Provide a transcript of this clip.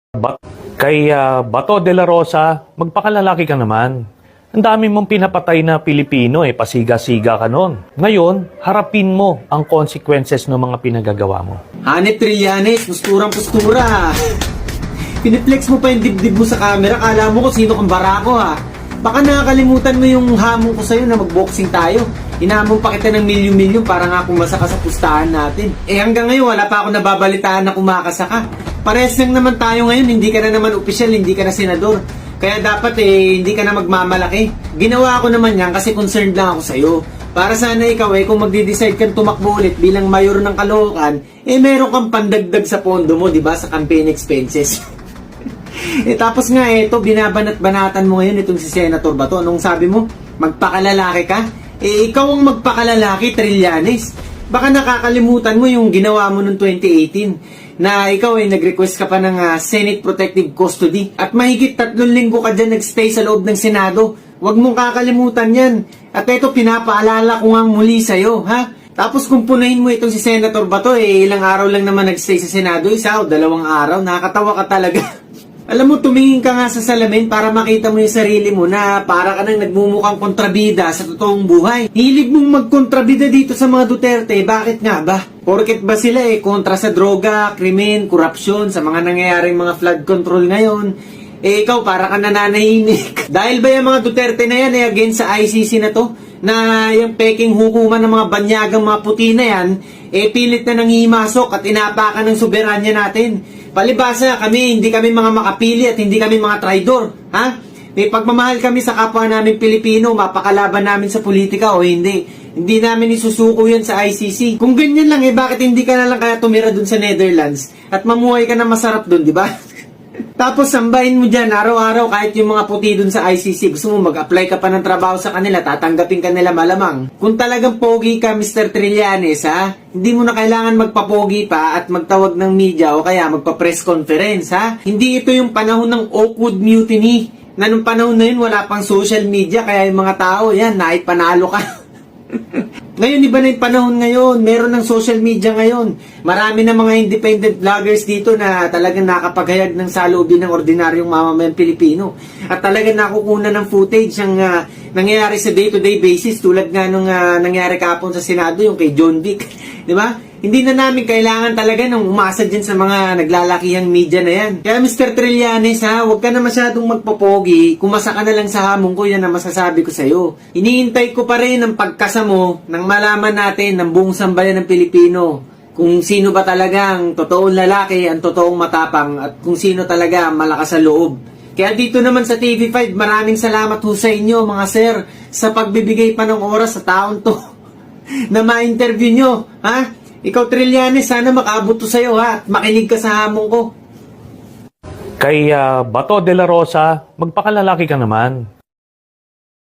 Bato de la Rosa, magpakalalaki ka naman. Ang dami mong pinapatay na Pilipino pasiga-siga ka nun. Ngayon, harapin mo ang consequences ng mga pinagagawa mo. Hanep Trillanes, posturang-postura. Piniplex mo pa yung dibdib mo sa camera, kala mo kung sino kang barako ha. Baka nakakalimutan mo yung hamon ko sa'yo na magboxing tayo. Inahamon pa kita ng milyon-milyon para nga kumasa ka sa pustahan natin. Hanggang ngayon wala pa ako nababalitaan na kumakasa ka. Parehas lang naman tayo ngayon, hindi ka na naman opisyal, hindi ka na senador. Kaya dapat hindi ka na magmamalaki. Ginawa ko naman yan kasi concerned lang ako sa'yo. Para sana ikaw kung magde-decide kang tumakbo ulit bilang mayor ng Caloocan, meron kang pandagdag sa pondo mo, di ba, sa campaign expenses. Tapos nga binabanat-banatan mo ngayon itong si Senator Bato. Nung sabi mo, magpakalalaki ka, ikaw ang magpakalalaki, Trillanes. Baka nakakalimutan mo yung ginawa mo noong 2018 na ikaw nag-request ka pa ng Senate Protective Custody at mahigit 3 linggo ka dyan nag-stay sa loob ng Senado. Huwag mong kakalimutan yan. At ito, pinapaalala ko nga muli sa'yo, ha? Tapos kung punahin mo itong si Senator Bato, ilang araw lang naman nag-stay sa Senado, 1 o 2 araw, nakakatawa ka talaga. Alam mo, tumingin ka nga sa salamin para makita mo yung sarili mo na para ka nang nagmumukhang kontrabida sa totoong buhay. Hilig mong magkontrabida dito sa mga Duterte, bakit nga ba? Porket ba sila kontra sa droga, krimen, korupsyon, sa mga nangyayaring mga flood control ngayon? Ikaw para ka nananahimik. Dahil ba yung mga Duterte na yan against sa ICC na to? Na yung peking hukuman ng mga banyagang mga puti na yan, pilit na nangihimasok at inapakan ng soberanya natin. Palibasa kami, hindi kami mga makapili at hindi kami mga traidor. Ha? May pagmamahal kami sa kapwa namin Pilipino, mapakalaban namin sa politika o hindi. Hindi namin isusuko yan sa ICC. Kung ganyan lang bakit hindi ka na lang kaya tumira dun sa Netherlands at mamuhay ka na masarap dun, di ba? Tapos sambahin mo dyan araw-araw kahit yung mga puti dun sa ICC. Gusto mo mag-apply ka pa ng trabaho sa kanila, tatanggapin ka nila malamang. Kung talagang pogi ka, Mr. Trillanes, hindi mo na kailangan magpapogi pa at magtawag ng media o kaya magpa-press conference, Hindi ito yung panahon ng Oakwood Mutiny. Na nung panahon na yun, wala pang social media, kaya yung mga tao, naipanalo ka. Ngayon, iba na yung panahon ngayon. Meron ng social media ngayon. Marami na mga independent vloggers dito na talagang nakapaghayag ng saloobin ng ordinaryong mamamayang Pilipino. At talagang nakukunan ng footage ang nangyayari sa day-to-day basis tulad nga nung nangyari kahapon sa Senado, yung kay John Vic. Di ba? Hindi na namin kailangan talaga ng umasa dyan sa mga naglalakihang media na yan. Kaya Mr. Trillanes, huwag ka na masyadong magpapogi. Kumasa ka na lang sa hamon ko, yan ang masasabi ko sa'yo. Iniintay ko pa rin ang pagkasa mo nang malaman natin ng buong sambayan ng Pilipino kung sino ba talaga ang totoong lalaki, ang totoong matapang, at kung sino talaga ang malakas sa loob. Kaya dito naman sa TV5, maraming salamat ho sa inyo mga sir sa pagbibigay pa ng oras sa taon to na ma-interview nyo, Ikaw, Trillanes, sana makaabot to sa'yo, at makinig ka sa hamon ko. Bato de la Rosa, magpakalalaki ka naman.